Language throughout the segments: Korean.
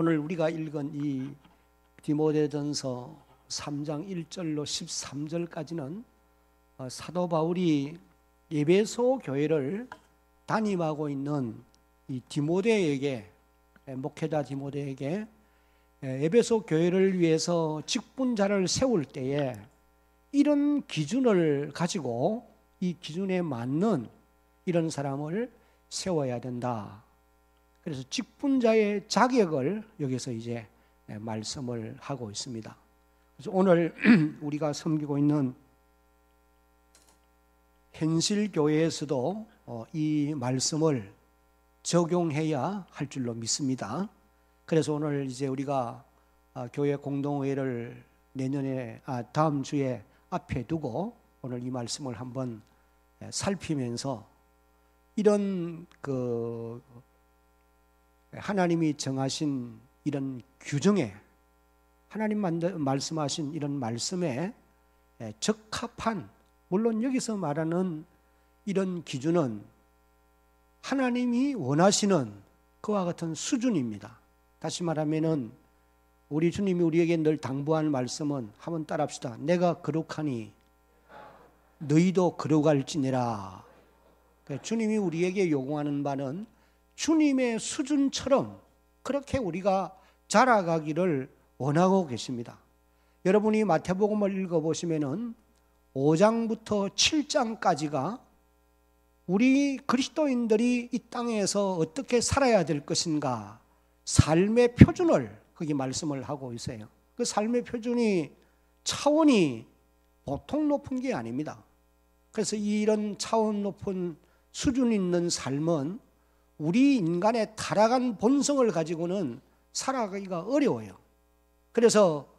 오늘 우리가 읽은 이 디모데전서 3장 1절로 13절까지는 사도 바울이 에베소 교회를 담임하고 있는 이 디모데에게, 목회자 디모데에게 에베소 교회를 위해서 직분자를 세울 때에 이런 기준을 가지고 이 기준에 맞는 이런 사람을 세워야 된다. 그래서 직분자의 자격을 여기서 이제 말씀을 하고 있습니다. 그래서 오늘 우리가 섬기고 있는 현실교회에서도 이 말씀을 적용해야 할 줄로 믿습니다. 그래서 오늘 이제 우리가 교회 공동회를 다음 주에 앞에 두고 오늘 이 말씀을 한번 살피면서 이런 하나님이 정하신 이런 규정에, 하나님 말씀하신 이런 말씀에 적합한, 물론 여기서 말하는 이런 기준은 하나님이 원하시는 그와 같은 수준입니다. 다시 말하면은 우리 주님이 우리에게 늘 당부하는 말씀은 한번 따라합시다. 내가 거룩하니 너희도 거룩할지니라. 주님이 우리에게 요구하는 바는 주님의 수준처럼 그렇게 우리가 자라가기를 원하고 계십니다. 여러분이 마태복음을 읽어보시면은 5장부터 7장까지가 우리 그리스도인들이 이 땅에서 어떻게 살아야 될 것인가, 삶의 표준을 거기 말씀을 하고 있어요. 그 삶의 표준이 차원이 보통 높은 게 아닙니다. 그래서 이런 차원 높은 수준 있는 삶은 우리 인간의 타락한 본성을 가지고는 살아가기가 어려워요. 그래서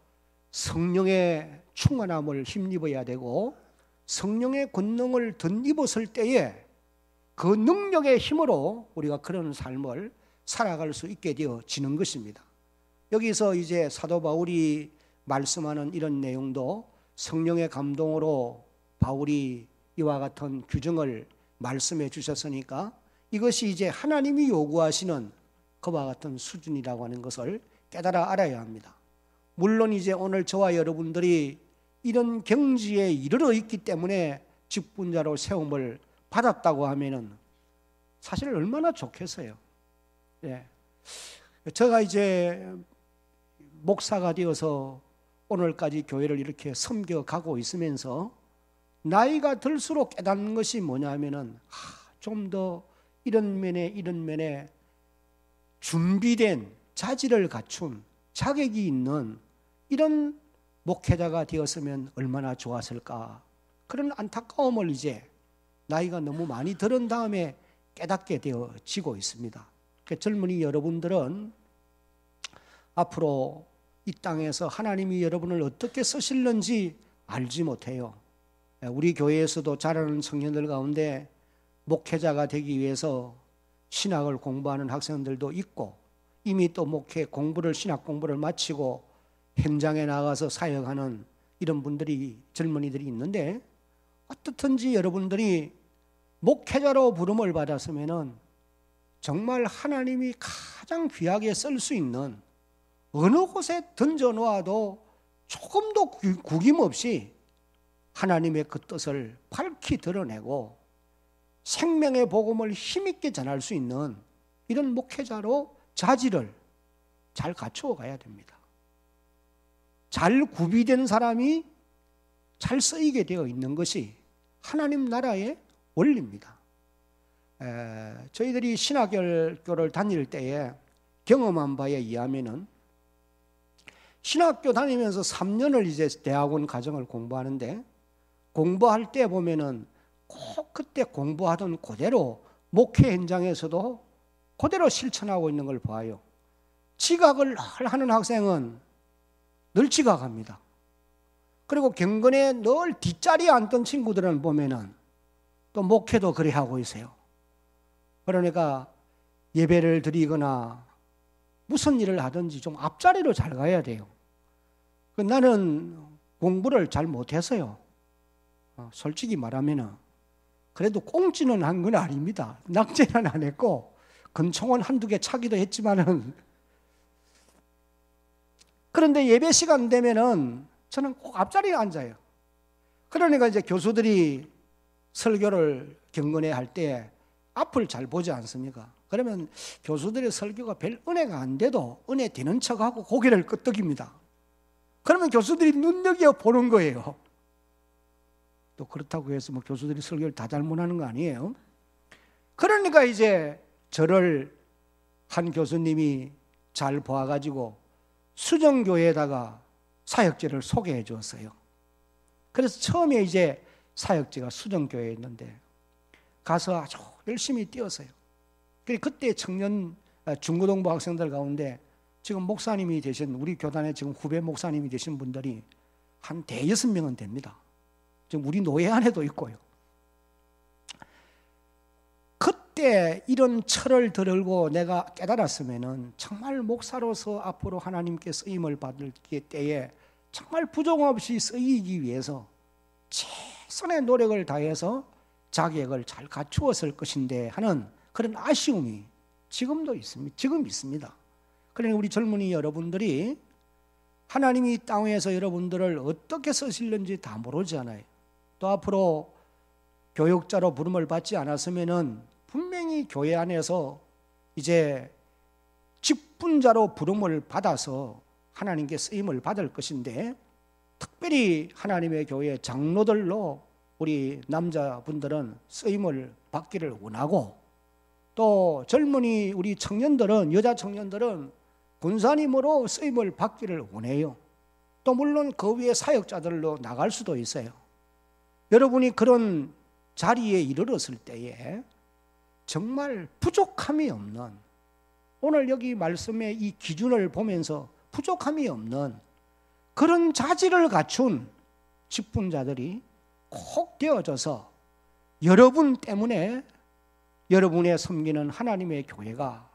성령의 충만함을 힘입어야 되고 성령의 권능을 덧입었을 때에 그 능력의 힘으로 우리가 그런 삶을 살아갈 수 있게 되어지는 것입니다. 여기서 이제 사도 바울이 말씀하는 이런 내용도 성령의 감동으로 바울이 이와 같은 규정을 말씀해 주셨으니까 이것이 이제 하나님이 요구하시는 그와 같은 수준이라고 하는 것을 깨달아 알아야 합니다. 물론 이제 오늘 저와 여러분들이 이런 경지에 이르러 있기 때문에 직분자로 세움을 받았다고 하면은 사실 얼마나 좋겠어요. 예. 제가 이제 목사가 되어서 오늘까지 교회를 이렇게 섬겨가고 있으면서 나이가 들수록 깨닫는 것이 뭐냐면은 좀 더 이런 면에 준비된 자질을 갖춘 자격이 있는 이런 목회자가 되었으면 얼마나 좋았을까. 그런 안타까움을 이제 나이가 너무 많이 들은 다음에 깨닫게 되어지고 있습니다. 젊은이 여러분들은 앞으로 이 땅에서 하나님이 여러분을 어떻게 쓰실는지 알지 못해요. 우리 교회에서도 자라는 청년들 가운데 목회자가 되기 위해서 신학을 공부하는 학생들도 있고 이미 또 신학 공부를 마치고 현장에 나가서 사역하는 이런 분들이, 젊은이들이 있는데 어떻든지 여러분들이 목회자로 부름을 받았으면은 정말 하나님이 가장 귀하게 쓸 수 있는 어느 곳에 던져 놓아도 조금도 구김없이 하나님의 그 뜻을 밝히 드러내고 생명의 복음을 힘있게 전할 수 있는 이런 목회자로 자질을 잘 갖추어 가야 됩니다. 잘 구비된 사람이 잘 쓰이게 되어 있는 것이 하나님 나라의 원리입니다. 저희들이 신학교를 다닐 때에 경험한 바에 의하면은 신학교 다니면서 3년을 이제 대학원 과정을 공부하는데 공부할 때 보면은 꼭 그때 공부하던 그대로 목회 현장에서도 그대로 실천하고 있는 걸 봐요. 지각을 하는 학생은 늘 지각합니다. 그리고 경건에 늘 뒷자리에 앉던 친구들은 보면은 또 목회도 그래 하고 있어요. 그러니까 예배를 드리거나 무슨 일을 하든지 좀 앞자리로 잘 가야 돼요. 나는 공부를 잘 못해서요. 솔직히 말하면은 그래도 꽁지는 한 건 아닙니다. 낙제는 안 했고 근총은 한두 개 차기도 했지만은 그런데 예배 시간 되면은 저는 꼭 앞자리에 앉아요. 그러니까 이제 교수들이 설교를 경건회 할 때 앞을 잘 보지 않습니까? 그러면 교수들의 설교가 별 은혜가 안 돼도 은혜 되는 척하고 고개를 끄덕입니다. 그러면 교수들이 눈여겨 보는 거예요. 또 그렇다고 해서 뭐 교수들이 설교를 다 잘못하는 거 아니에요. 그러니까 이제 저를 한 교수님이 잘 봐가지고 수정교회에다가 사역지를 소개해 주었어요. 그래서 처음에 이제 사역지가 수정교회에 있는데 가서 아주 열심히 뛰었어요. 그때 청년 중고등부 학생들 가운데 지금 목사님이 되신, 우리 교단에 지금 후배 목사님이 되신 분들이 한 5-6명은 됩니다. 지금 우리 노예 안에도 있고요. 그때 이런 철을 들고 내가 깨달았으면은 정말 목사로서 앞으로 하나님께 쓰임을 받을 때에 정말 부정 없이 쓰이기 위해서 최선의 노력을 다해서 자격을 잘 갖추었을 것인데 하는 그런 아쉬움이 지금도 있습니다. 지금 있습니다. 그러니 우리 젊은이 여러분들이 하나님이 이 땅에서 여러분들을 어떻게 쓰실는지 다 모르잖아요. 또 앞으로 교육자로 부름을 받지 않았으면은 분명히 교회 안에서 이제 직분자로 부름을 받아서 하나님께 쓰임을 받을 것인데, 특별히 하나님의 교회 장로들로 우리 남자분들은 쓰임을 받기를 원하고, 또 젊은이 우리 청년들은, 여자 청년들은 군사님으로 쓰임을 받기를 원해요. 또 물론 그 위에 사역자들로 나갈 수도 있어요. 여러분이 그런 자리에 이르렀을 때에 정말 부족함이 없는, 오늘 여기 말씀의 이 기준을 보면서 부족함이 없는 그런 자질을 갖춘 직분자들이 꼭 되어져서 여러분 때문에 여러분의 섬기는 하나님의 교회가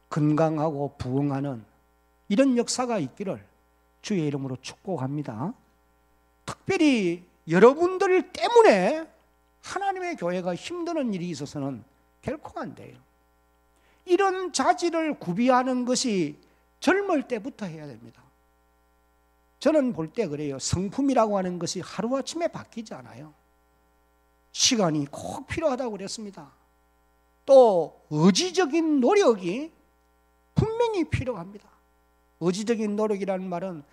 건강하고 부흥하는 이런 역사가 있기를 주의 이름으로 축복합니다. 특별히 여러분들 때문에 하나님의 교회가 힘드는 일이 있어서는 결코 안 돼요. 이런 자질을 구비하는 것이 젊을 때부터 해야 됩니다. 저는 볼 때 그래요. 성품이라고 하는 것이 하루아침에 바뀌지 않아요. 시간이 꼭 필요하다고 그랬습니다. 또 의지적인 노력이 분명히 필요합니다. 의지적인 노력이라는 말은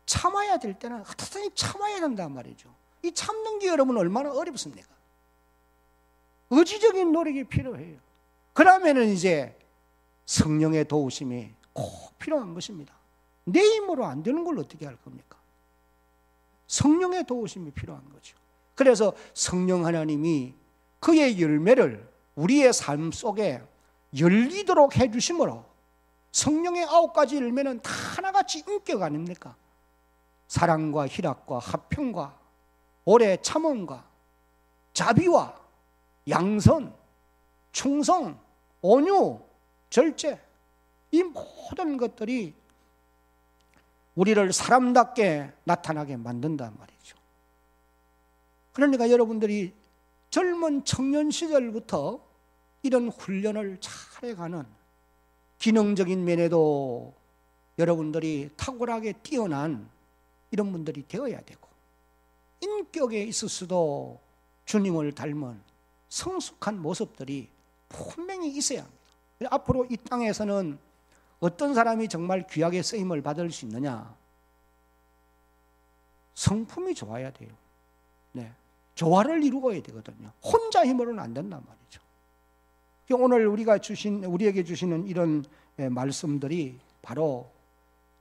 참아야 될 때는 하여튼 참아야 된단 말이죠. 이 참는 게 여러분 얼마나 어렵습니까? 의지적인 노력이 필요해요. 그러면은 이제 성령의 도우심이 꼭 필요한 것입니다. 내 힘으로 안 되는 걸 어떻게 할 겁니까? 성령의 도우심이 필요한 거죠. 그래서 성령 하나님이 그의 열매를 우리의 삶 속에 열리도록 해주심으로, 성령의 9가지 열매는 다 하나같이 인격 아닙니까? 사랑과 희락과 화평과 오래 참음과 자비와 양선, 충성, 온유, 절제, 이 모든 것들이 우리를 사람답게 나타나게 만든단 말이죠. 그러니까 여러분들이 젊은 청년 시절부터 이런 훈련을 잘 해가는, 기능적인 면에도 여러분들이 탁월하게 뛰어난 이런 분들이 되어야 되고, 인격에 있어서도 주님을 닮은 성숙한 모습들이 분명히 있어야 합니다. 앞으로 이 땅에서는 어떤 사람이 정말 귀하게 쓰임을 받을 수 있느냐? 성품이 좋아야 돼요. 네, 조화를 이루어야 되거든요. 혼자 힘으로는 안 된단 말이죠. 오늘 우리에게 주시는 이런 말씀들이 바로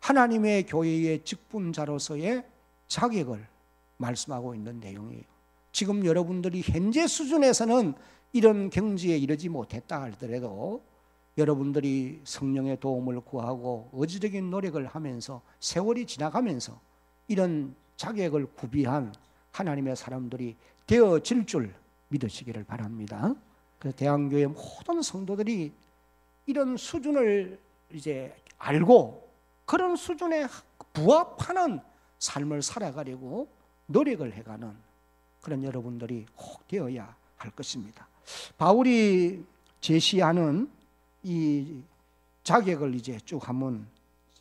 하나님의 교회의 직분자로서의 자격을 말씀하고 있는 내용이에요. 지금 여러분들이 현재 수준에서는 이런 경지에 이르지 못했다 하더라도 여러분들이 성령의 도움을 구하고 의지적인 노력을 하면서 세월이 지나가면서 이런 자격을 구비한 하나님의 사람들이 되어질 줄 믿으시기를 바랍니다. 그래서 대한교회 모든 성도들이 이런 수준을 이제 알고 그런 수준에 부합하는 삶을 살아가려고 노력을 해가는 그런 여러분들이 꼭 되어야 할 것입니다. 바울이 제시하는 이 자격을 이제 쭉 한번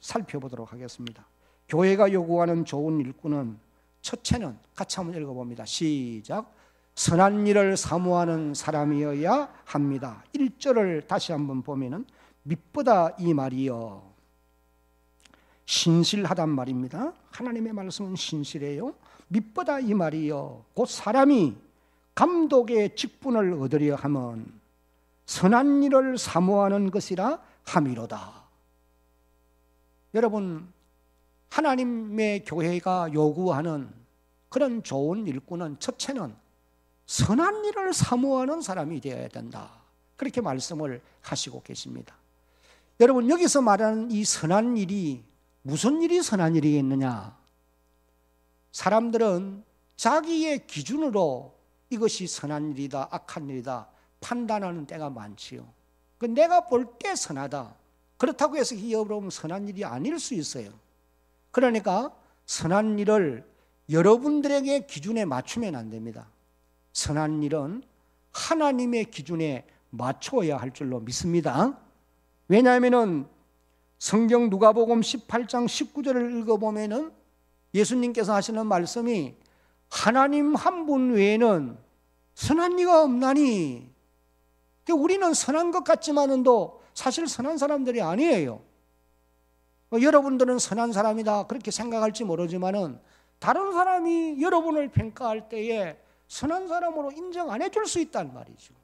살펴보도록 하겠습니다. 교회가 요구하는 좋은 일꾼은 첫째는 같이 한번 읽어봅니다. 시작. 선한 일을 사모하는 사람이어야 합니다. 1절을 다시 한번 보면은 mit보다 이 말이여. 신실하단 말입니다. 하나님의 말씀은 신실해요. mit보다 이 말이여. 곧 사람이 감독의 직분을 얻으려 하면 선한 일을 사모하는 것이라 함이로다. 여러분, 하나님의 교회가 요구하는 그런 좋은 일꾼은 첫째는 선한 일을 사모하는 사람이 되어야 된다. 그렇게 말씀을 하시고 계십니다. 여러분, 여기서 말하는 이 선한 일이 무슨 일이 선한 일이겠느냐? 사람들은 자기의 기준으로 이것이 선한 일이다, 악한 일이다 판단하는 때가 많지요. 내가 볼 때 선하다. 그렇다고 해서 여러분 선한 일이 아닐 수 있어요. 그러니까 선한 일을 여러분들에게 기준에 맞추면 안 됩니다. 선한 일은 하나님의 기준에 맞춰야 할 줄로 믿습니다. 왜냐하면 성경 누가복음 18장 19절을 읽어보면 예수님께서 하시는 말씀이 하나님 한 분 외에는 선한 이가 없나니. 우리는 선한 것 같지만은도 사실 선한 사람들이 아니에요. 여러분들은 선한 사람이다 그렇게 생각할지 모르지만은 다른 사람이 여러분을 평가할 때에 선한 사람으로 인정 안 해줄 수 있단 말이죠.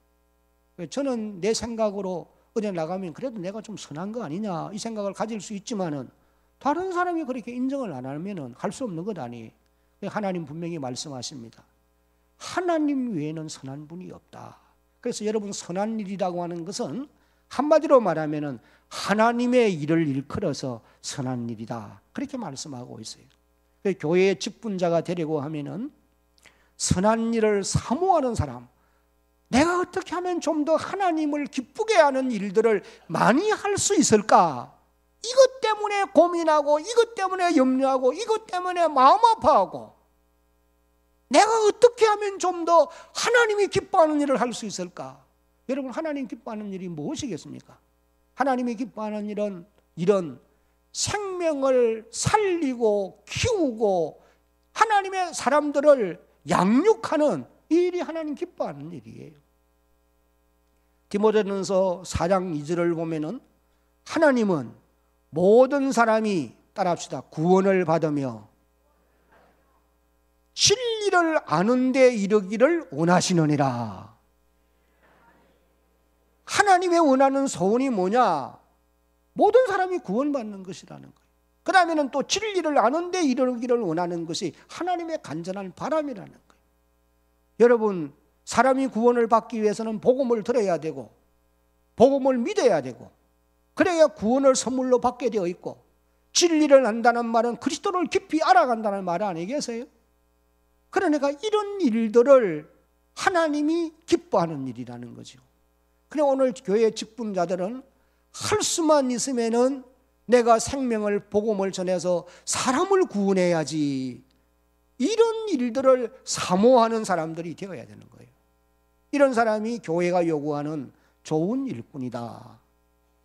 저는 내 생각으로 어디 나가면 그래도 내가 좀 선한 거 아니냐 이 생각을 가질 수 있지만은 다른 사람이 그렇게 인정을 안 하면은 할 수 없는 것 아니에요. 하나님 분명히 말씀하십니다. 하나님 외에는 선한 분이 없다. 그래서 여러분 선한 일이라고 하는 것은 한마디로 말하면은 하나님의 일을 일컬어서 선한 일이다. 그렇게 말씀하고 있어요. 교회의 직분자가 되려고 하면은 선한 일을 사모하는 사람, 내가 어떻게 하면 좀 더 하나님을 기쁘게 하는 일들을 많이 할 수 있을까? 이것 때문에 고민하고 이것 때문에 염려하고 이것 때문에 마음 아파하고 내가 어떻게 하면 좀 더 하나님이 기뻐하는 일을 할 수 있을까? 여러분, 하나님 기뻐하는 일이 무엇이겠습니까? 하나님이 기뻐하는 일은 이런 생명을 살리고 키우고 하나님의 사람들을 양육하는 이 일이 하나님 기뻐하는 일이에요. 디모데전서 4장 2절을 보면은 하나님은 모든 사람이 따라합시다. 구원을 받으며 진리를 아는 데 이르기를 원하시느니라. 하나님의 원하는 소원이 뭐냐? 모든 사람이 구원받는 것이라는 거예요. 그 다음에는 또 진리를 아는 데 이르기를 원하는 것이 하나님의 간절한 바람이라는 거예요. 여러분, 사람이 구원을 받기 위해서는 복음을 들어야 되고 복음을 믿어야 되고 그래야 구원을 선물로 받게 되어 있고 진리를 안다는 말은 그리스도를 깊이 알아간다는 말 아니겠어요? 그러니까 이런 일들을 하나님이 기뻐하는 일이라는 거죠. 그냥 오늘 교회 직분자들은 할 수만 있으면은 내가 생명을 복음을 전해서 사람을 구원해야지 이런 일들을 사모하는 사람들이 되어야 되는 거예요. 이런 사람이 교회가 요구하는 좋은 일꾼이다.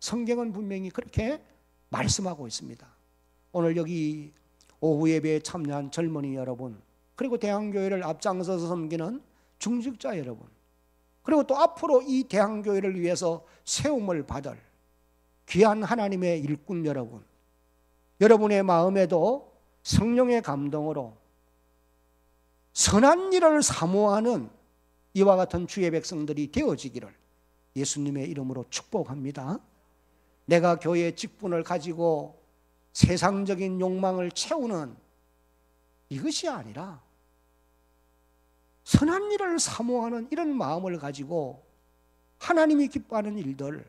성경은 분명히 그렇게 말씀하고 있습니다. 오늘 여기 오후 예배에 참여한 젊은이 여러분, 그리고 대한교회를 앞장서서 섬기는 중직자 여러분, 그리고 또 앞으로 이 대한교회를 위해서 세움을 받을 귀한 하나님의 일꾼 여러분, 여러분의 마음에도 성령의 감동으로 선한 일을 사모하는 이와 같은 주의 백성들이 되어지기를 예수님의 이름으로 축복합니다. 내가 교회의 직분을 가지고 세상적인 욕망을 채우는 이것이 아니라 선한 일을 사모하는 이런 마음을 가지고 하나님이 기뻐하는 일들,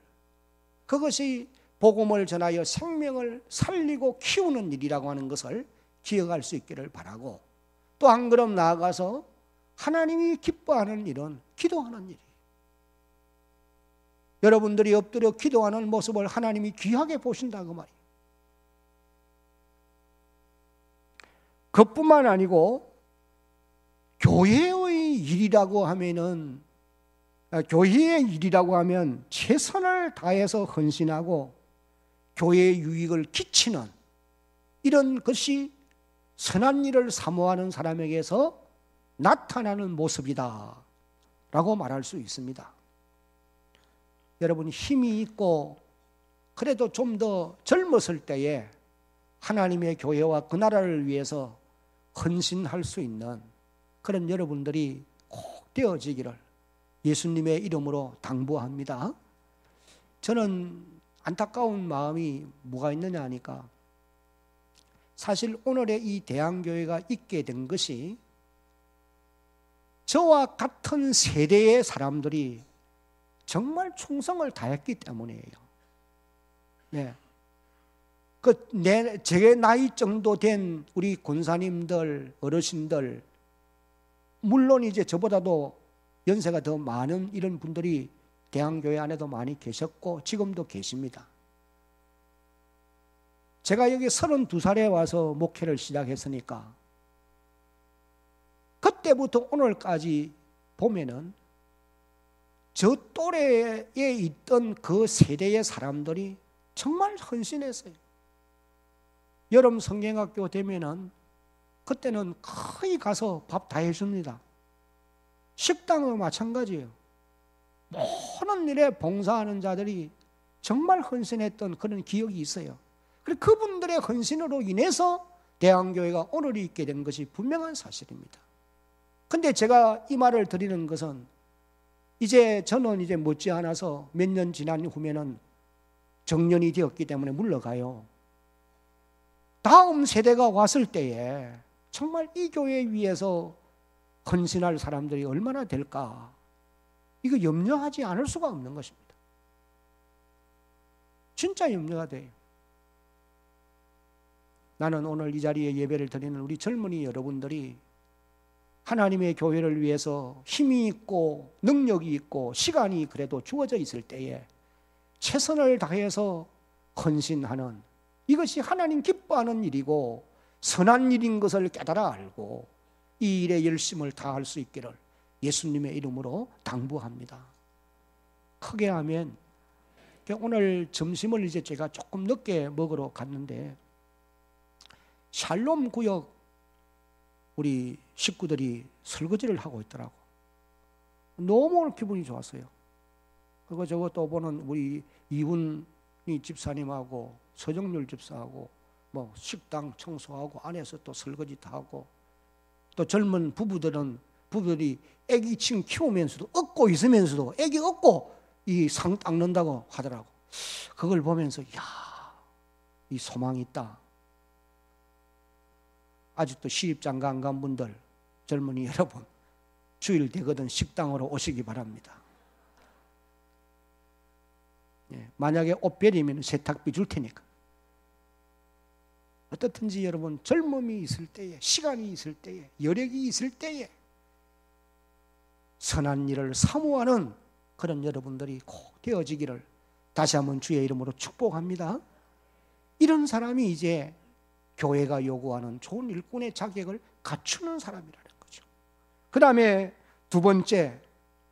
그것이 복음을 전하여 생명을 살리고 키우는 일이라고 하는 것을 기억할 수 있기를 바라고, 또 한 걸음 나아가서 하나님이 기뻐하는 일은 기도하는 일이에요. 여러분들이 엎드려 기도하는 모습을 하나님이 귀하게 보신다고 말이에요. 그뿐만 아니고 교회의 일이라고 하면은, 교회의 일이라고 하면 최선을 다해서 헌신하고 교회에 유익을 끼치는 이런 것이 선한 일을 사모하는 사람에게서 나타나는 모습이다 라고 말할 수 있습니다. 여러분, 힘이 있고 그래도 좀 더 젊었을 때에 하나님의 교회와 그 나라를 위해서 헌신할 수 있는 그런 여러분들이 꼭 되어지기를 예수님의 이름으로 당부합니다. 저는 안타까운 마음이 뭐가 있느냐 하니까 사실 오늘의 이 대한교회가 있게 된 것이 저와 같은 세대의 사람들이 정말 충성을 다했기 때문이에요. 네. 제 나이 정도 된 우리 권사님들, 어르신들, 물론 이제 저보다도 연세가 더 많은 이런 분들이 대한교회 안에도 많이 계셨고 지금도 계십니다. 제가 여기 32살에 와서 목회를 시작했으니까 그때부터 오늘까지 보면은 저 또래에 있던 그 세대의 사람들이 정말 헌신했어요. 여름 성경학교 되면은 그때는 거의 가서 밥 다 해줍니다. 식당은 마찬가지예요. 모든 일에 봉사하는 자들이 정말 헌신했던 그런 기억이 있어요. 그리고 그분들의 헌신으로 인해서 대한교회가 오늘이 있게 된 것이 분명한 사실입니다. 근데 제가 이 말을 드리는 것은 이제 저는 이제 못지않아서 몇 년 지난 후면은 정년이 되었기 때문에 물러가요. 다음 세대가 왔을 때에 정말 이 교회 위해서 헌신할 사람들이 얼마나 될까? 이거 염려하지 않을 수가 없는 것입니다. 진짜 염려가 돼요. 나는 오늘 이 자리에 예배를 드리는 우리 젊은이 여러분들이 하나님의 교회를 위해서 힘이 있고 능력이 있고 시간이 그래도 주어져 있을 때에 최선을 다해서 헌신하는 이것이 하나님 기뻐하는 일이고 선한 일인 것을 깨달아 알고 이 일에 열심을 다할 수 있기를 예수님의 이름으로 당부합니다. 크게 하면 오늘 점심을 이제 제가 조금 늦게 먹으러 갔는데 샬롬 구역 우리 식구들이 설거지를 하고 있더라고. 너무 오늘 기분이 좋았어요. 그리고 저거 또 보는 우리 이훈이 집사님하고 서정률 집사하고 뭐 식당 청소하고 안에서 또 설거지 다 하고 또 젊은 부부들이 애기 지금 키우면서도 얻고 있으면서도 애기 얻고 이 상 닦는다고 하더라고. 그걸 보면서 이 소망이 있다. 아직도 시집장가 안 간 분들 젊은이 여러분 주일 되거든 식당으로 오시기 바랍니다. 만약에 옷 베리면 세탁비 줄 테니까. 어떻든지 여러분 젊음이 있을 때에 시간이 있을 때에 여력이 있을 때에 선한 일을 사모하는 그런 여러분들이 꼭 되어지기를 다시 한번 주의 이름으로 축복합니다. 이런 사람이 이제 교회가 요구하는 좋은 일꾼의 자격을 갖추는 사람이라는 거죠. 그 다음에 두 번째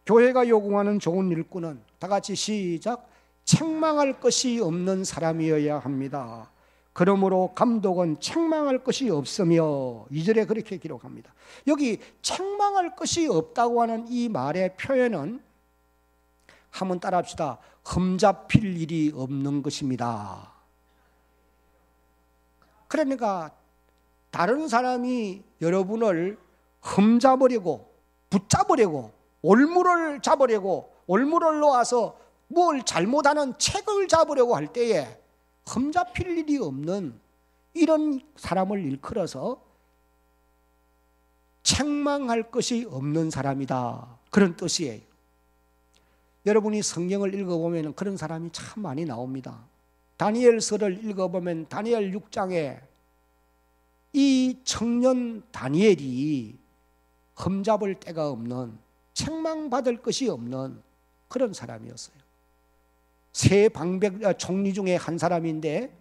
교회가 요구하는 좋은 일꾼은 다 같이 시작 책망할 것이 없는 사람이어야 합니다. 그러므로 감독은 책망할 것이 없으며 2절에 그렇게 기록합니다. 여기 책망할 것이 없다고 하는 이 말의 표현은 한번 따라합시다. 흠잡힐 일이 없는 것입니다. 그러니까 다른 사람이 여러분을 흠잡으려고 붙잡으려고 올무를 잡으려고 올무를 놓아서 뭘 잘못하는 책을 잡으려고 할 때에 흠잡힐 일이 없는 이런 사람을 일컬어서 책망할 것이 없는 사람이다. 그런 뜻이에요. 여러분이 성경을 읽어보면 그런 사람이 참 많이 나옵니다. 다니엘서를 읽어보면 다니엘 6장에 이 청년 다니엘이 흠잡을 데가 없는 책망받을 것이 없는 그런 사람이었어요. 세 방백 총리 중에 한 사람인데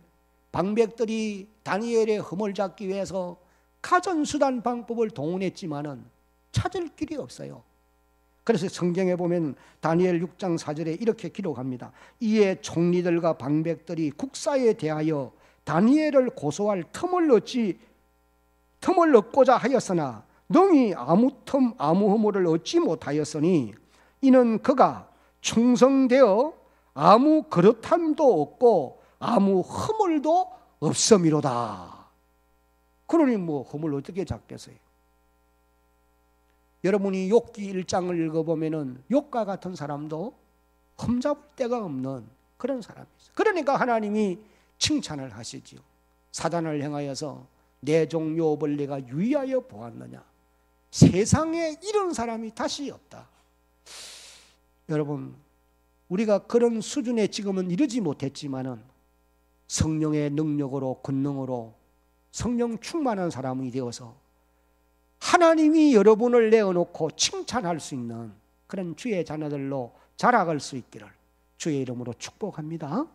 방백들이 다니엘의 흠을 잡기 위해서 가전수단 방법을 동원했지만은 찾을 길이 없어요. 그래서 성경에 보면 다니엘 6장 4절에 이렇게 기록합니다. 이에 총리들과 방백들이 국사에 대하여 다니엘을 고소할 틈을 얻고자 하였으나 능히 아무 허물을 얻지 못하였으니 이는 그가 충성되어 아무 그릇함도 없고 아무 허물도 없음이로다. 그러니 뭐 허물 어떻게 잡겠어요? 여러분이 욥기 1장을 읽어보면은 욥과 같은 사람도 흠잡을 데가 없는 그런 사람이죠. 그러니까 하나님이 칭찬을 하시지요. 사단을 향하여서 내 종 욥을 내가 유의하여 보았느냐. 세상에 이런 사람이 다시 없다. 여러분, 우리가 그런 수준에 지금은 이르지 못했지만은 성령의 능력으로 권능으로 성령 충만한 사람이 되어서 하나님이 여러분을 내어놓고 칭찬할 수 있는 그런 주의 자녀들로 자라갈 수 있기를 주의 이름으로 축복합니다.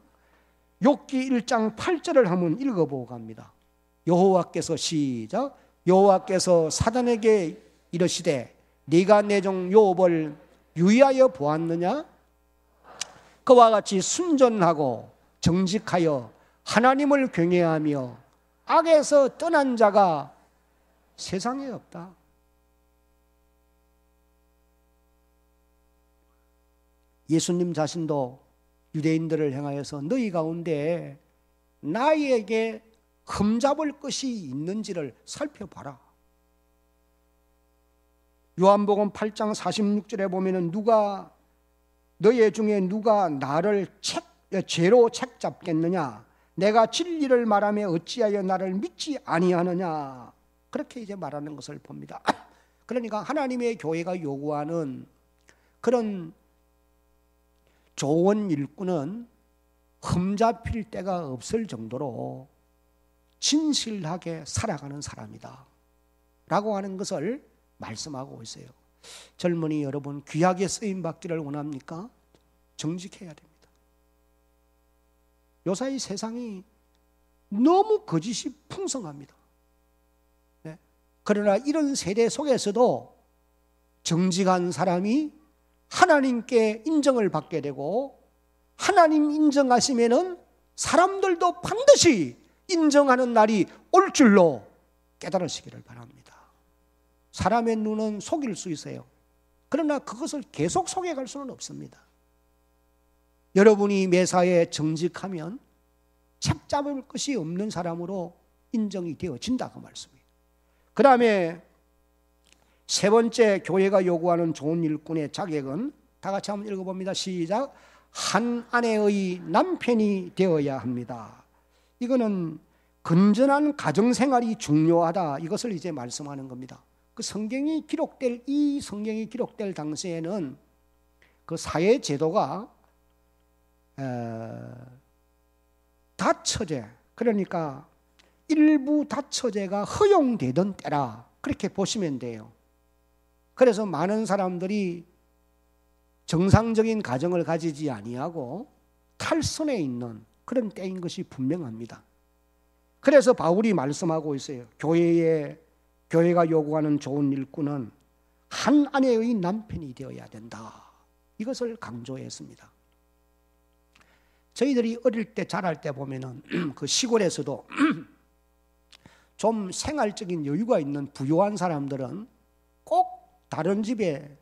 욥기 1장 8절을 한번 읽어보고 갑니다. 여호와께서 시작. 여호와께서 사단에게 이르시되 네가 내 종 욥을 유의하여 보았느냐? 그와 같이 순전하고 정직하여 하나님을 경외하며 악에서 떠난 자가 세상에 없다. 예수님 자신도 유대인들을 향하여서 너희 가운데 나에게 흠잡을 것이 있는지를 살펴봐라. 요한복음 8장 46절에 보면은 너희 중에 누가 나를 죄로 책잡겠느냐? 내가 진리를 말하며 어찌하여 나를 믿지 아니하느냐? 그렇게 이제 말하는 것을 봅니다. 그러니까 하나님의 교회가 요구하는 그런 좋은 일꾼은 흠잡힐 데가 없을 정도로 진실하게 살아가는 사람이다 라고 하는 것을 말씀하고 있어요. 젊은이 여러분, 귀하게 쓰임받기를 원합니까? 정직해야 됩니다. 요사이 세상이 너무 거짓이 풍성합니다. 네. 그러나 이런 세대 속에서도 정직한 사람이 하나님께 인정을 받게 되고 하나님 인정하시면은 사람들도 반드시 인정하는 날이 올 줄로 깨달으시기를 바랍니다. 사람의 눈은 속일 수 있어요. 그러나 그것을 계속 속여갈 수는 없습니다. 여러분이 매사에 정직하면 책 잡을 것이 없는 사람으로 인정이 되어진다 그 말씀이에요. 그 다음에 세 번째 교회가 요구하는 좋은 일꾼의 자격은 다 같이 한번 읽어봅니다. 시작. 한 아내의 남편이 되어야 합니다. 이거는 건전한 가정생활이 중요하다. 이것을 이제 말씀하는 겁니다. 이 성경이 기록될 당시에는 그 사회 제도가 다처제, 그러니까 일부 다처제가 허용되던 때라 그렇게 보시면 돼요. 그래서 많은 사람들이 정상적인 가정을 가지지 아니하고 탈선해 있는 그런 때인 것이 분명합니다. 그래서 바울이 말씀하고 있어요. 교회가 요구하는 좋은 일꾼은 한 아내의 남편이 되어야 된다. 이것을 강조했습니다. 저희들이 어릴 때 자랄 때 보면은 그 시골에서도 좀 생활적인 여유가 있는 부유한 사람들은 꼭 다른 집에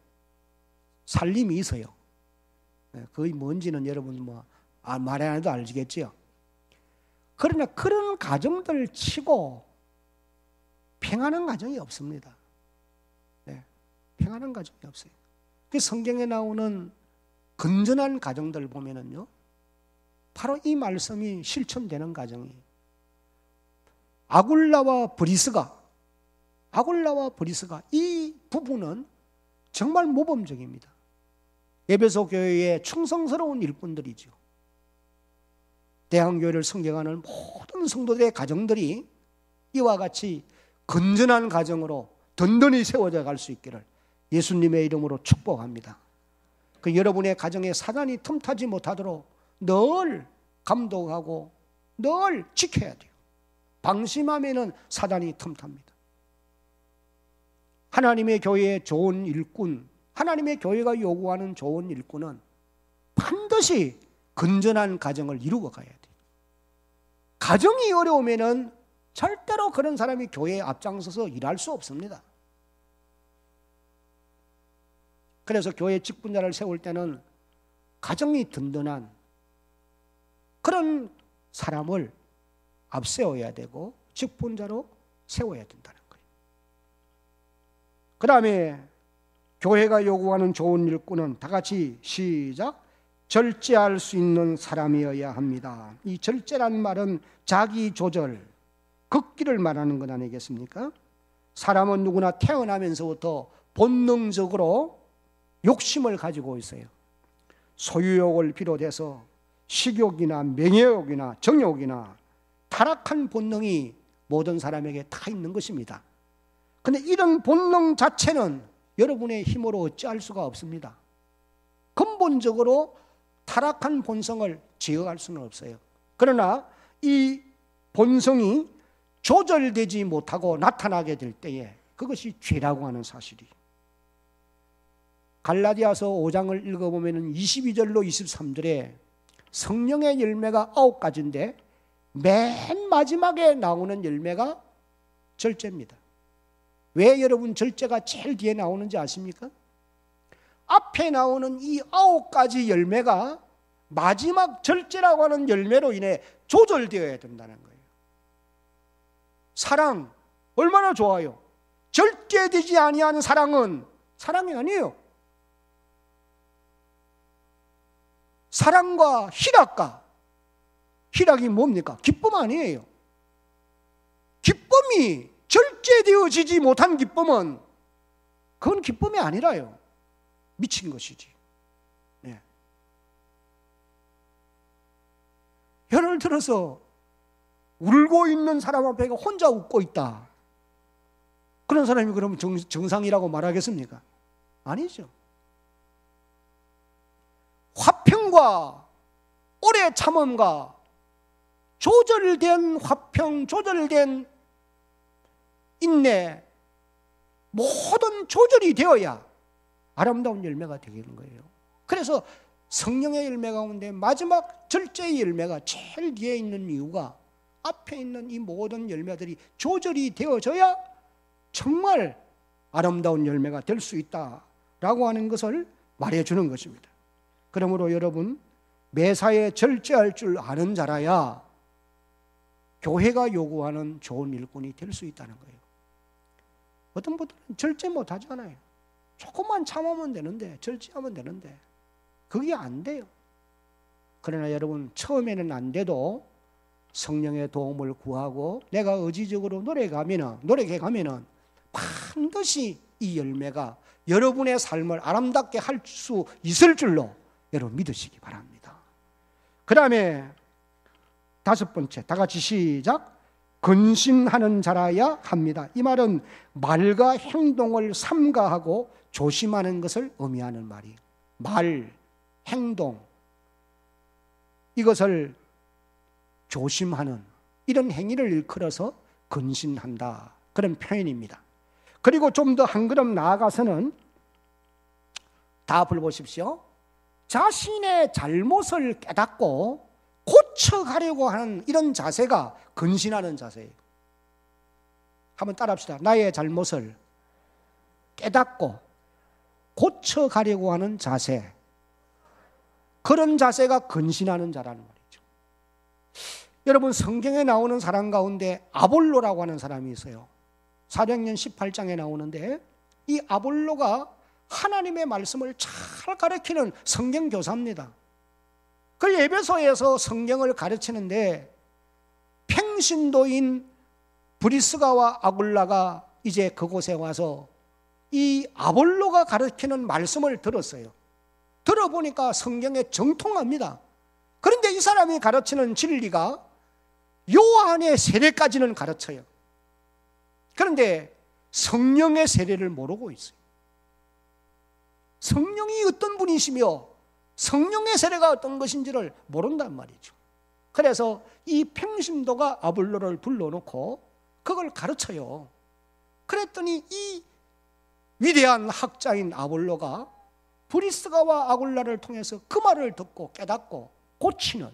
살림이 있어요. 그게 뭔지는 여러분 말 안 해도 알겠지요. 그러나 그런 가정들 치고 평안한 가정이 없습니다. 네, 평안한 가정이 없어요. 그 성경에 나오는 건전한 가정들 보면은요, 바로 이 말씀이 실천되는 가정이에요. 아굴라와 브리스가 이 부부는 정말 모범적입니다. 에베소 교회의 충성스러운 일꾼들이죠. 대한교회를 섬겨가는 모든 성도들의 가정들이 이와 같이 건전한 가정으로 든든히 세워져 갈 수 있기를 예수님의 이름으로 축복합니다. 그 여러분의 가정에 사단이 틈타지 못하도록 늘 감독하고 늘 지켜야 돼요. 방심하면은 사단이 틈탑니다. 하나님의 교회의 좋은 일꾼, 하나님의 교회가 요구하는 좋은 일꾼은 반드시 건전한 가정을 이루고 가야 돼요. 가정이 어려우면은 절대로 그런 사람이 교회에 앞장서서 일할 수 없습니다. 그래서 교회 직분자를 세울 때는 가정이 든든한 그런 사람을 앞세워야 되고 직분자로 세워야 된다는 거예요. 그 다음에 교회가 요구하는 좋은 일꾼은 다 같이 시작. 절제할 수 있는 사람이어야 합니다. 이 절제란 말은 자기 조절, 극기를 말하는 것 아니겠습니까? 사람은 누구나 태어나면서부터 본능적으로 욕심을 가지고 있어요. 소유욕을 비롯해서 식욕이나 명예욕이나 정욕이나 타락한 본능이 모든 사람에게 다 있는 것입니다. 그런데 이런 본능 자체는 여러분의 힘으로 어찌할 수가 없습니다. 근본적으로 타락한 본성을 제어할 수는 없어요. 그러나 이 본성이 조절되지 못하고 나타나게 될 때에 그것이 죄라고 하는 사실이. 갈라디아서 5장을 읽어보면 22절로 23절에 성령의 열매가 9가지인데 맨 마지막에 나오는 열매가 절제입니다. 왜 여러분 절제가 제일 뒤에 나오는지 아십니까? 앞에 나오는 이 9가지 열매가 마지막 절제라고 하는 열매로 인해 조절되어야 된다는 거예요. 사랑 얼마나 좋아요. 절제되지 아니하는 사랑은 사랑이 아니에요. 사랑과 희락과 희락이 뭡니까? 기쁨 아니에요. 기쁨이 절제되어지지 못한 기쁨은 그건 기쁨이 아니라요. 미친 것이지. 네. 예를 들어서 울고 있는 사람 앞에 혼자 웃고 있다. 그런 사람이 그러면 정상이라고 말하겠습니까? 아니죠. 화평과 오래 참음과 조절된 화평, 조절된 인내, 모든 조절이 되어야 아름다운 열매가 되는 거예요. 그래서 성령의 열매 가운데 마지막 절제의 열매가 제일 뒤에 있는 이유가 앞에 있는 이 모든 열매들이 조절이 되어져야 정말 아름다운 열매가 될 수 있다라고 하는 것을 말해주는 것입니다. 그러므로 여러분 매사에 절제할 줄 아는 자라야 교회가 요구하는 좋은 일꾼이 될 수 있다는 거예요. 어떤 분들은 절제 못하잖아요. 조금만 참으면 되는데, 절제하면 되는데 그게 안 돼요. 그러나 여러분 처음에는 안 돼도 성령의 도움을 구하고 내가 의지적으로 노력해 가면은 반드시 이 열매가 여러분의 삶을 아름답게 할 수 있을 줄로 여러분 믿으시기 바랍니다. 그 다음에 5번째, 다 같이 시작. 근신하는 자라야 합니다. 이 말은 말과 행동을 삼가하고 조심하는 것을 의미하는 말이에요. 말, 행동, 이것을 조심하는 이런 행위를 일컬어서 근신한다, 그런 표현입니다. 그리고 좀 더 한 걸음 나아가서는 다 불보십시오. 자신의 잘못을 깨닫고 고쳐가려고 하는 이런 자세가 근신하는 자세예요. 한번 따라합시다. 나의 잘못을 깨닫고 고쳐가려고 하는 자세, 그런 자세가 근신하는 자라는 말이죠. 여러분 성경에 나오는 사람 가운데 아볼로라고 하는 사람이 있어요. 사도행전 18장에 나오는데 이 아볼로가 하나님의 말씀을 잘 가르치는 성경 교사입니다. 그 에베소에서 성경을 가르치는데 평신도인 브리스가와 아굴라가 이제 그곳에 와서 이 아볼로가 가르치는 말씀을 들었어요. 들어보니까 성경에 정통합니다. 그런데 이 사람이 가르치는 진리가 요한의 세례까지는 가르쳐요. 그런데 성령의 세례를 모르고 있어요. 성령이 어떤 분이시며 성령의 세례가 어떤 것인지를 모른단 말이죠. 그래서 이 평신도가 아볼로를 불러놓고 그걸 가르쳐요. 그랬더니 이 위대한 학자인 아볼로가 브리스가와 아굴라를 통해서 그 말을 듣고 깨닫고 고치는,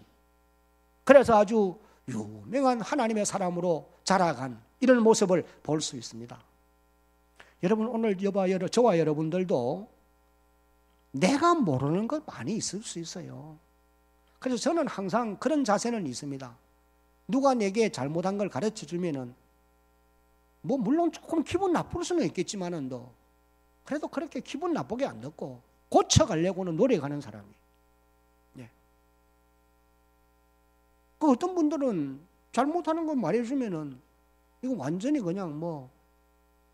그래서 아주 유명한 하나님의 사람으로 자라간 이런 모습을 볼 수 있습니다. 여러분, 오늘 저와 여러분들도 내가 모르는 것 많이 있을 수 있어요. 그래서 저는 항상 그런 자세는 있습니다. 누가 내게 잘못한 걸 가르쳐 주면은 뭐 물론 조금 기분 나쁠 수는 있겠지만은 그래도 그렇게 기분 나쁘게 안 듣고 고쳐가려고는 노력하는 사람이. 예. 그 어떤 분들은 잘못하는 거 말해주면은 이거 완전히 그냥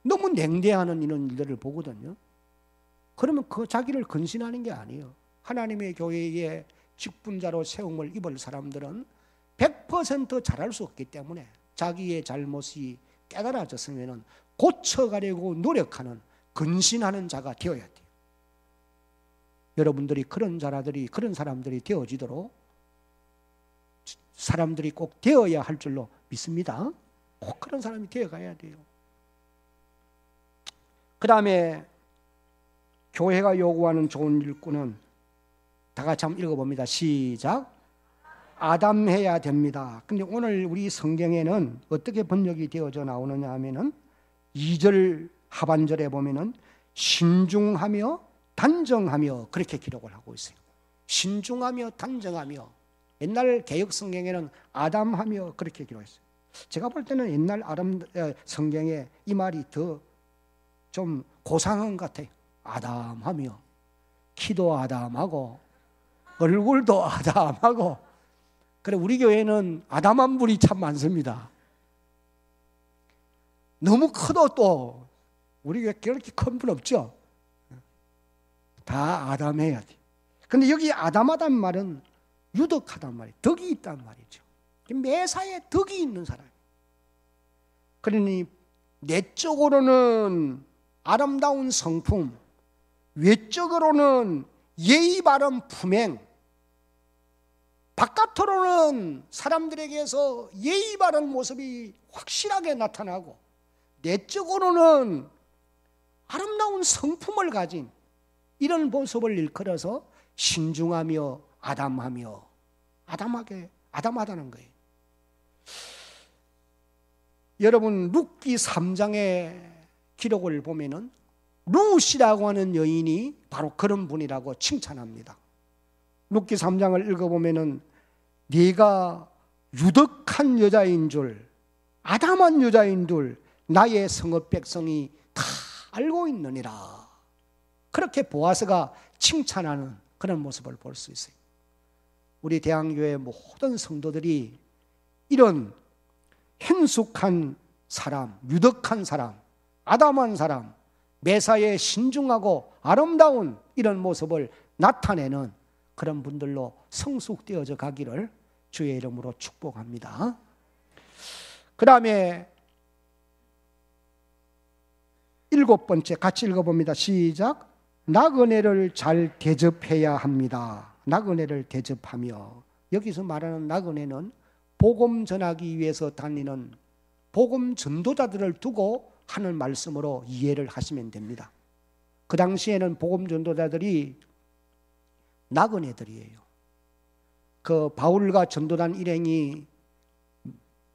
너무 냉대하는 이런 일들을 보거든요. 그러면 그 자기를 근신하는 게 아니에요. 하나님의 교회에 직분자로 세움을 입을 사람들은 100% 잘할 수 없기 때문에 자기의 잘못이 깨달아졌으면 고쳐가려고 노력하는, 근신하는 자가 되어야 돼요. 여러분들이 그런 사람들이 되어지도록 사람들이 꼭 되어야 할 줄로 믿습니다. 꼭 그런 사람이 되어가야 돼요. 그 다음에 교회가 요구하는 좋은 일꾼은 다 같이 한번 읽어봅니다. 시작. 아담해야 됩니다. 근데 오늘 우리 성경에는 어떻게 번역이 되어져 나오느냐 하면은 2절 하반절에 보면은 신중하며 단정하며 그렇게 기록을 하고 있어요. 신중하며 단정하며. 옛날 개역 성경에는 아담하며 그렇게 기록했어요. 제가 볼 때는 옛날 성경에 이 말이 더 좀 고상한 것 같아요. 아담하며. 키도 아담하고 얼굴도 아담하고. 그래, 우리 교회는 아담한 분이 참 많습니다. 너무 커도 또 우리 교회 그렇게 큰 분 없죠. 다 아담해야 돼. 근데 여기 아담하단 말은 유덕하단 말이에요. 덕이 있단 말이죠. 매사에 덕이 있는 사람. 그러니 내적으로는 아름다운 성품, 외적으로는 예의 바른 품행, 바깥으로는 사람들에게서 예의 바른 모습이 확실하게 나타나고 내적으로는 아름다운 성품을 가진 이런 모습을 일컬어서 신중하며 아담하다는 거예요. 여러분, 룻기 3장의 기록을 보면은 룻이라고 하는 여인이 바로 그런 분이라고 칭찬합니다. 룻기 3장을 읽어보면은 네가 유덕한 여자인 줄, 아담한 여자인 줄 나의 성읍 백성이 다 알고 있느니라. 그렇게 보아스가 칭찬하는 그런 모습을 볼 수 있어요. 우리 대한교회 모든 성도들이 이런 행숙한 사람, 유덕한 사람, 아담한 사람, 매사에 신중하고 아름다운 이런 모습을 나타내는 그런 분들로 성숙되어져 가기를 주의 이름으로 축복합니다. 그 다음에 7번째 같이 읽어봅니다. 시작. 나그네를 잘 대접해야 합니다. 나그네를 대접하며. 여기서 말하는 나그네는 복음 전하기 위해서 다니는 복음 전도자들을 두고 하는 말씀으로 이해를 하시면 됩니다. 그 당시에는 복음 전도자들이 나그네들이에요. 그 바울과 전도단 일행이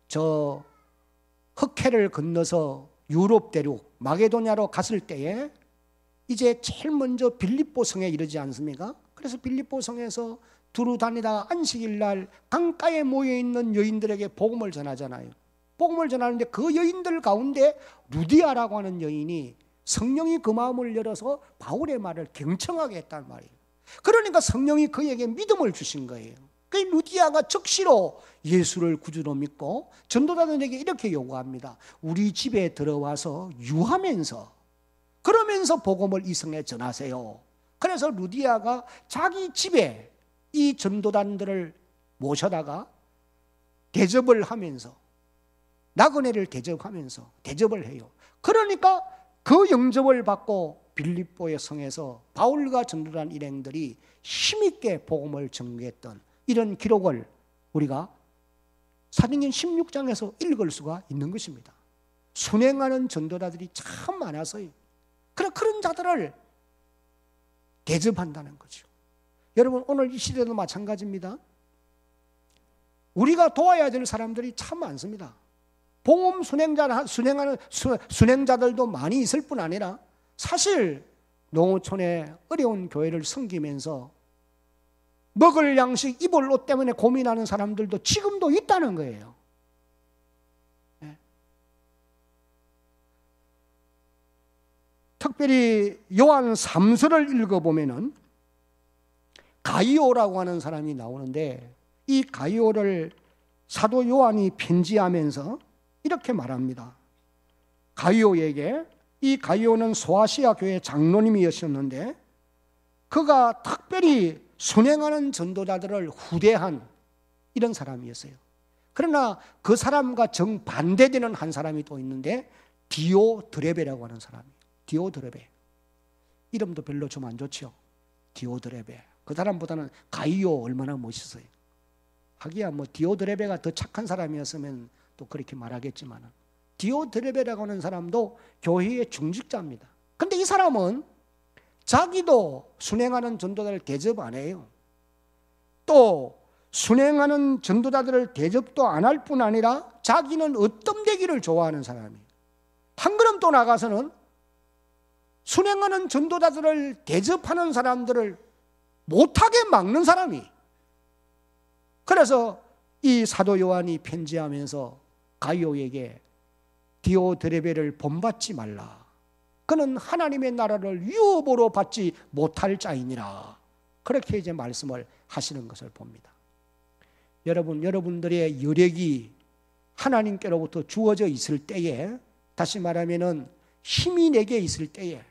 저 흑해를 건너서 유럽 대륙 마게도냐로 갔을 때에 이제 제일 먼저 빌립보 성에 이르지 않습니까? 그래서 빌립보 성에서 두루 다니다가 안식일 날 강가에 모여 있는 여인들에게 복음을 전하잖아요. 복음을 전하는데 그 여인들 가운데 루디아라고 하는 여인이 성령이 그 마음을 열어서 바울의 말을 경청하게 했단 말이에요. 그러니까 성령이 그에게 믿음을 주신 거예요. 그 루디아가 즉시로 예수를 구주로 믿고 전도자들에게 이렇게 요구합니다. 우리 집에 들어와서 유하면서 그러면서 복음을 이 성에 전하세요. 그래서 루디아가 자기 집에 이 전도단들을 모셔다가 대접을 하면서 나그네를 대접하면서 대접을 해요. 그러니까 그 영접을 받고 빌립보의 성에서 바울과 전도단 일행들이 힘있게 복음을 전개했던 이런 기록을 우리가 사도행전 16장에서 읽을 수가 있는 것입니다. 순행하는 전도자들이 참 많아서요. 그런 자들을 대접한다는 거죠. 여러분, 오늘 이 시대도 마찬가지입니다. 우리가 도와야 될 사람들이 참 많습니다. 봉헌 순행자들도 많이 있을 뿐 아니라 사실 농어촌의 어려운 교회를 섬기면서 먹을 양식, 입을 옷 때문에 고민하는 사람들도 지금도 있다는 거예요. 특별히 요한 3서를 읽어보면은 가이오라고 하는 사람이 나오는데, 이 가이오를 사도 요한이 편지하면서 이렇게 말합니다. 가이오에게, 이 가이오는 소아시아 교회 장로님이었었는데 그가 특별히 순행하는 전도자들을 후대한 이런 사람이었어요. 그러나 그 사람과 정반대되는 한 사람이 또 있는데, 디오드레베라고 하는 사람이에요. 디오드레베. 이름도 별로 좀 안 좋죠. 디오드레베. 그 사람보다는 가이오 얼마나 멋있어요. 하기야 뭐 디오드레베가 더 착한 사람이었으면 또 그렇게 말하겠지만, 디오드레베라고 하는 사람도 교회의 중직자입니다. 근데 이 사람은 자기도 순행하는 전도자를 대접 안 해요. 또 순행하는 전도자들을 대접도 안 할 뿐 아니라 자기는 어떤 되기를 좋아하는 사람이에요. 한 걸음 또 나가서는 순행하는 전도자들을 대접하는 사람들을 못하게 막는 사람이. 그래서 이 사도 요한이 편지하면서 가이오에게 디오드레베를 본받지 말라. 그는 하나님의 나라를 유업으로 받지 못할 자이니라. 그렇게 이제 말씀을 하시는 것을 봅니다. 여러분, 여러분들의 여력이 하나님께로부터 주어져 있을 때에, 다시 말하면은 힘이 내게 있을 때에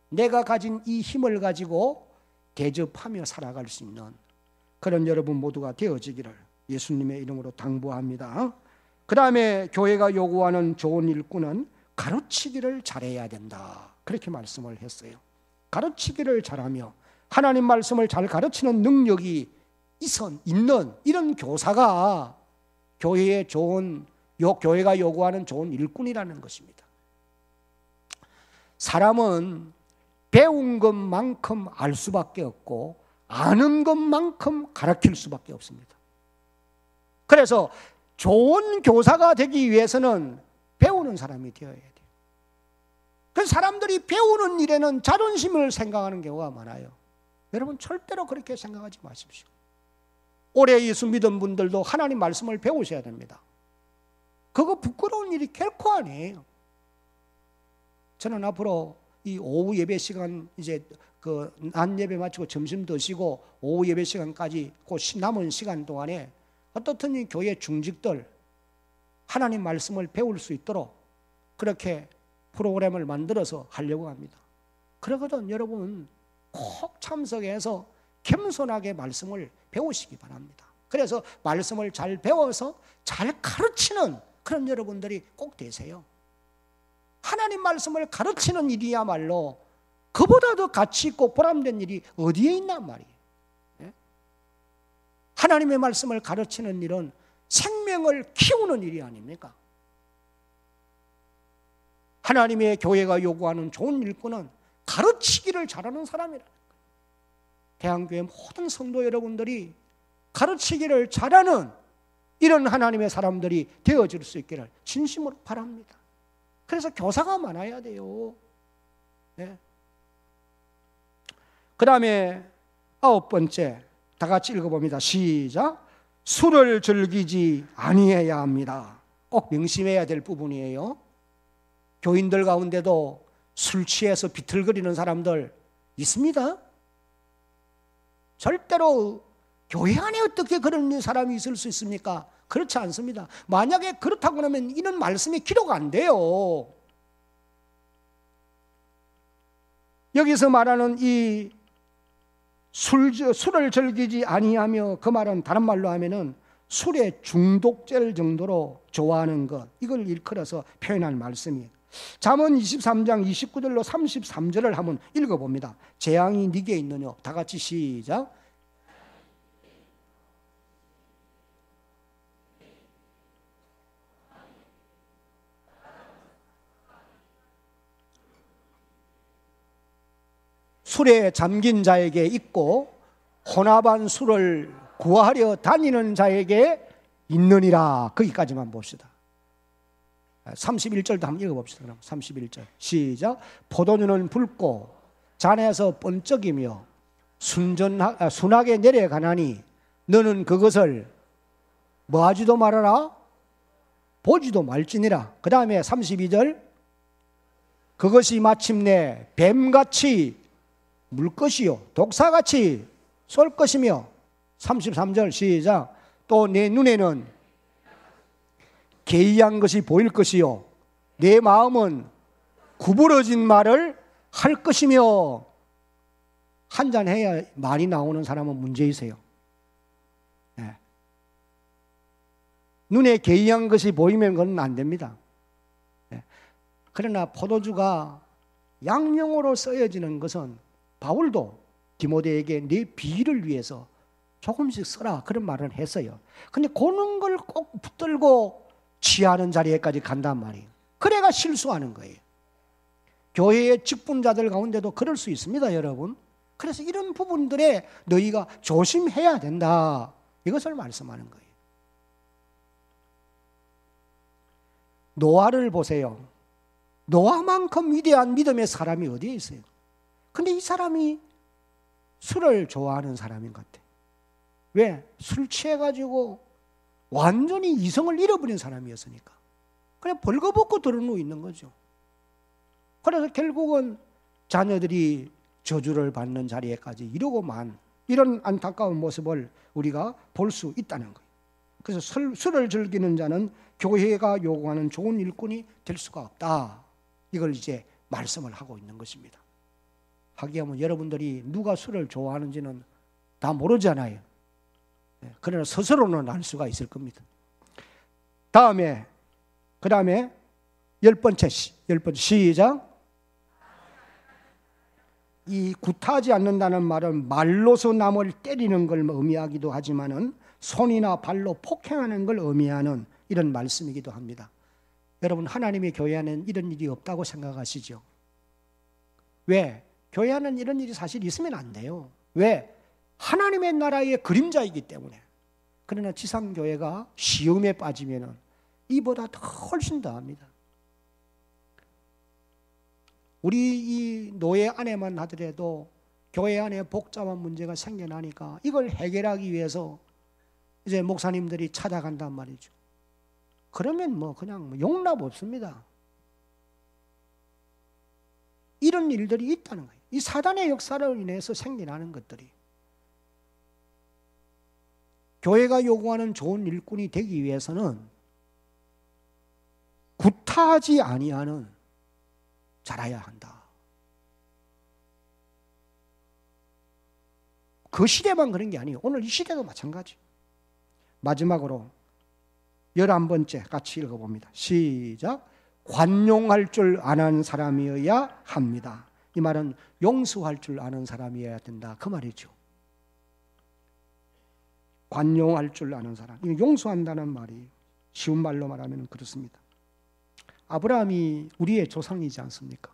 내가 가진 이 힘을 가지고 대접하며 살아갈 수 있는 그런 여러분 모두가 되어지기를 예수님의 이름으로 당부합니다. 그 다음에 교회가 요구하는 좋은 일꾼은 가르치기를 잘해야 된다. 그렇게 말씀을 했어요. 가르치기를 잘하며 하나님 말씀을 잘 가르치는 능력이 있는 이런 교사가 교회가 요구하는 좋은 일꾼이라는 것입니다. 사람은 배운 것만큼 알 수밖에 없고 아는 것만큼 가르칠 수밖에 없습니다. 그래서 좋은 교사가 되기 위해서는 배우는 사람이 되어야 돼요. 그래서 사람들이 배우는 일에는 자존심을 생각하는 경우가 많아요. 여러분, 절대로 그렇게 생각하지 마십시오. 오래 예수 믿은 분들도 하나님 말씀을 배우셔야 됩니다. 그거 부끄러운 일이 결코 아니에요. 저는 앞으로 이 오후 예배 시간, 이제 그 낮 예배 마치고 점심 드시고 오후 예배 시간까지 그 남은 시간 동안에 어떻든 이 교회 중직들 하나님 말씀을 배울 수 있도록 그렇게 프로그램을 만들어서 하려고 합니다. 그러거든 여러분 꼭 참석해서 겸손하게 말씀을 배우시기 바랍니다. 그래서 말씀을 잘 배워서 잘 가르치는 그런 여러분들이 꼭 되세요. 하나님 말씀을 가르치는 일이야말로 그보다 더 가치 있고 보람된 일이 어디에 있단 말이에요. 하나님의 말씀을 가르치는 일은 생명을 키우는 일이 아닙니까? 하나님의 교회가 요구하는 좋은 일꾼은 가르치기를 잘하는 사람이라는 거예요. 대한교회 모든 성도 여러분들이 가르치기를 잘하는 이런 하나님의 사람들이 되어질 수 있기를 진심으로 바랍니다. 그래서 교사가 많아야 돼요. 네. 그 다음에 9번째 다 같이 읽어봅니다. 시작. 술을 즐기지 아니해야 합니다. 꼭 명심해야 될 부분이에요. 교인들 가운데도 술 취해서 비틀거리는 사람들 있습니다. 절대로 교회 안에 어떻게 그런 사람이 있을 수 있습니까? 그렇지 않습니다. 만약에 그렇다고 하면 이런 말씀이 기록 안 돼요. 여기서 말하는 이 술을 즐기지 아니하며, 그 말은 다른 말로 하면은 술에 중독될 정도로 좋아하는 것, 이걸 일컬어서 표현한 말씀이에요. 잠언 23장 29절로 33절을 한번 읽어봅니다. 재앙이 네게 있느냐? 다 같이 시작. 술에 잠긴 자에게 있고 혼합한 술을 구하려 다니는 자에게 있느니라. 거기까지만 봅시다. 31절도 한번 읽어봅시다. 그럼 31절 시작. 포도주는 붉고 잔에서 번쩍이며 순하게 내려가나니 너는 그것을 뭐하지도 말아라, 보지도 말지니라. 그 다음에 32절 그것이 마침내 뱀같이 물 것이요 독사같이 쏠 것이며 33절 시작. 또 내 눈에는 개의한 것이 보일 것이요 내 마음은 구부러진 말을 할 것이며. 한잔 해야 말이 나오는 사람은 문제이세요. 네. 눈에 개의한 것이 보이면 그건 안 됩니다. 네. 그러나 포도주가 양용으로 쓰여지는 것은 바울도 디모데에게 내 비위를 위해서 조금씩 써라 그런 말을 했어요. 근데 그런 걸 꼭 붙들고 취하는 자리에까지 간단 말이에요. 그래가 실수하는 거예요. 교회의 직분자들 가운데도 그럴 수 있습니다, 여러분. 그래서 이런 부분들에 너희가 조심해야 된다. 이것을 말씀하는 거예요. 노아를 보세요. 노아만큼 위대한 믿음의 사람이 어디에 있어요? 근데 이 사람이 술을 좋아하는 사람인 것 같아요. 왜? 술 취해가지고 완전히 이성을 잃어버린 사람이었으니까. 그래 벌거벗고 드러누워 있는 거죠. 그래서 결국은 자녀들이 저주를 받는 자리에까지 이르고만 이런 안타까운 모습을 우리가 볼 수 있다는 거예요. 그래서 술을 즐기는 자는 교회가 요구하는 좋은 일꾼이 될 수가 없다. 이걸 이제 말씀을 하고 있는 것입니다. 하기야면 여러분들이 누가 술을 좋아하는지는 다 모르잖아요. 그러나 스스로는 알 수가 있을 겁니다. 그 다음에 10번째 시작. 이 굿하지 않는다는 말은 말로서 남을 때리는 걸 의미하기도 하지만은 손이나 발로 폭행하는 걸 의미하는 이런 말씀이기도 합니다. 여러분, 하나님의 교회 안에는 이런 일이 없다고 생각하시죠? 왜? 교회 안에는 이런 일이 사실 있으면 안 돼요. 왜? 하나님의 나라의 그림자이기 때문에. 그러나 지상교회가 시험에 빠지면은 이보다 더 훨씬 더합니다. 우리 이 노예 안에만 하더라도 교회 안에 복잡한 문제가 생겨나니까 이걸 해결하기 위해서 이제 목사님들이 찾아간단 말이죠. 그러면 뭐 그냥 용납 없습니다. 이런 일들이 있다는 거예요. 이 사단의 역사로 인해서 생겨나는 것들이. 교회가 요구하는 좋은 일꾼이 되기 위해서는 구타하지 아니하는 자라야 한다. 그 시대만 그런 게 아니에요. 오늘 이 시대도 마찬가지. 마지막으로 11번째 같이 읽어봅니다. 시작. 관용할 줄 아는 사람이어야 합니다. 이 말은 용서할 줄 아는 사람이어야 된다. 그 말이죠. 관용할 줄 아는 사람. 용서한다는 말이 쉬운 말로 말하면 그렇습니다. 아브라함이 우리의 조상이지 않습니까?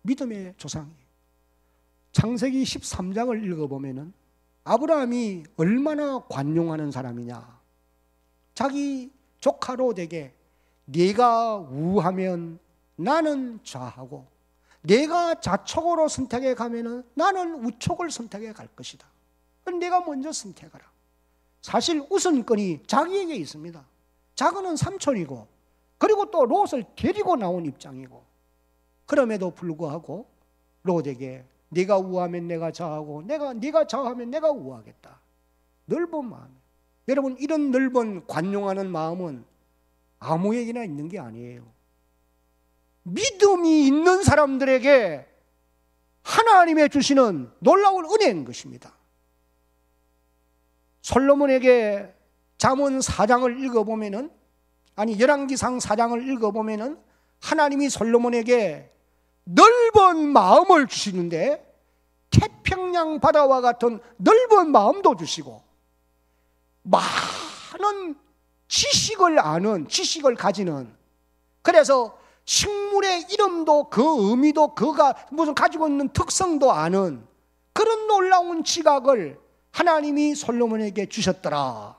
믿음의 조상이에요. 창세기 13장을 읽어보면 아브라함이 얼마나 관용하는 사람이냐. 자기 조카 롯에게 네가 우하면 나는 좌하고 네가 좌측으로 선택해 가면 나는 우측을 선택해 갈 것이다. 네가 먼저 선택하라. 사실 우선권이 자기에게 있습니다. 자기는 삼촌이고 그리고 또 롯을 데리고 나온 입장이고 그럼에도 불구하고 롯에게 네가 우하면 내가 좌하고 네가 좌하면 내가 우하겠다. 넓은 마음. 여러분, 이런 넓은 관용하는 마음은 아무에게나 있는 게 아니에요. 믿음이 있는 사람들에게 하나님의 주시는 놀라운 은혜인 것입니다. 솔로몬에게 잠언 4장을 읽어보면은 열왕기상 4장을 읽어보면은 하나님이 솔로몬에게 넓은 마음을 주시는데 태평양 바다와 같은 넓은 마음도 주시고 많은 지식을 가지는, 그래서 식물의 이름도 그 의미도 그가 무슨 가지고 있는 특성도 아는 그런 놀라운 지각을 하나님이 솔로몬에게 주셨더라.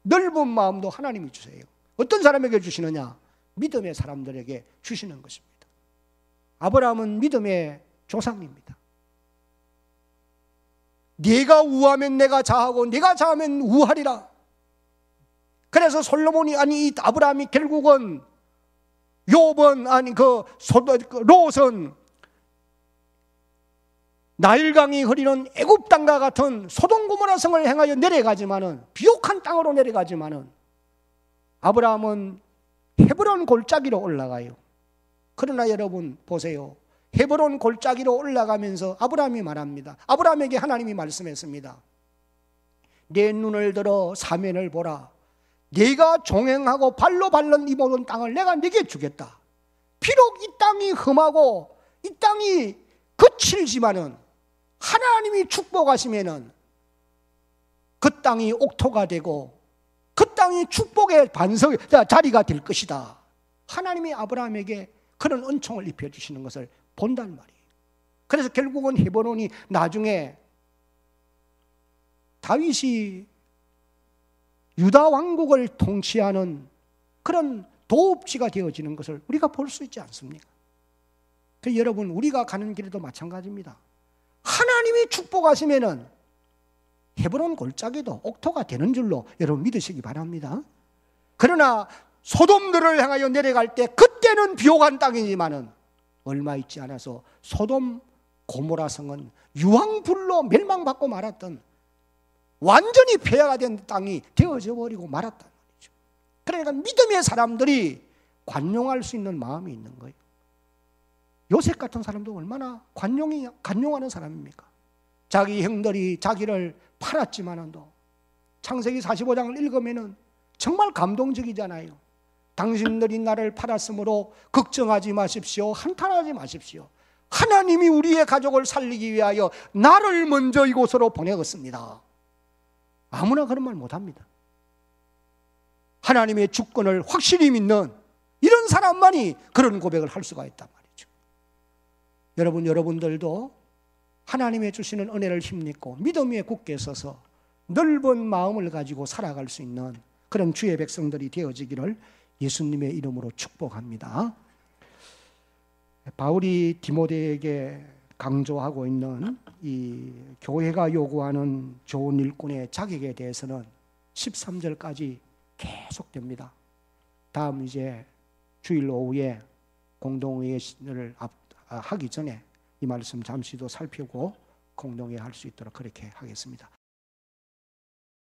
넓은 마음도 하나님이 주세요. 어떤 사람에게 주시느냐? 믿음의 사람들에게 주시는 것입니다. 아브라함은 믿음의 조상입니다. 네가 우하면 내가 자하고 네가 자하면 우하리라. 그래서 솔로몬이 이 아브라함이 결국은 욥은 롯은 나일강이 흐리는 애굽 땅과 같은 소돔 고모라 성을 향하여 내려가지만은 비옥한 땅으로 내려가지만은 아브라함은 헤브론 골짜기로 올라가요. 그러나 여러분 보세요. 헤브론 골짜기로 올라가면서 아브라함이 말합니다. 아브라함에게 하나님이 말씀했습니다. 내 눈을 들어 사면을 보라. 네가 종행하고 발로 밟는 이 모든 땅을 내가 네게 주겠다. 비록 이 땅이 험하고 이 땅이 거칠지만은 하나님이 축복하시면은 그 땅이 옥토가 되고 그 땅이 축복의 자리가 될 것이다. 하나님이 아브라함에게 그런 은총을 입혀주시는 것을 본단 말이에요. 그래서 결국은 헤브론이 나중에 다윗이 유다 왕국을 통치하는 그런 도읍지가 되어지는 것을 우리가 볼 수 있지 않습니까? 그래서 여러분 우리가 가는 길에도 마찬가지입니다. 하나님이 축복하시면은 헤브론 골짜기도 옥토가 되는 줄로 여러분 믿으시기 바랍니다. 그러나 소돔들을 향하여 내려갈 때 그때는 비옥한 땅이지만은 얼마 있지 않아서 소돔 고모라 성은 유황불로 멸망받고 말았던 완전히 폐허가 된 땅이 되어져 버리고 말았단 말이죠. 그러니까 믿음의 사람들이 관용할 수 있는 마음이 있는 거예요. 요셉 같은 사람도 얼마나 관용하는 사람입니까? 자기 형들이 자기를 팔았지만도 창세기 45장을 읽으면은 정말 감동적이잖아요. 당신들이 나를 팔았으므로 걱정하지 마십시오. 한탄하지 마십시오. 하나님이 우리의 가족을 살리기 위하여 나를 먼저 이곳으로 보내었습니다. 아무나 그런 말 못합니다. 하나님의 주권을 확실히 믿는 이런 사람만이 그런 고백을 할 수가 있단 말이죠. 여러분들도 하나님의 주시는 은혜를 힘입고 믿음 위에 굳게 서서 넓은 마음을 가지고 살아갈 수 있는 그런 주의 백성들이 되어지기를 예수님의 이름으로 축복합니다. 바울이 디모데에게 강조하고 있는 이 교회가 요구하는 좋은 일꾼의 자격에 대해서는 13절까지 계속됩니다. 다음 이제 주일 오후에 공동회의를 하기 전에 이 말씀 잠시 더 살피고 공동회의 할 수 있도록 그렇게 하겠습니다.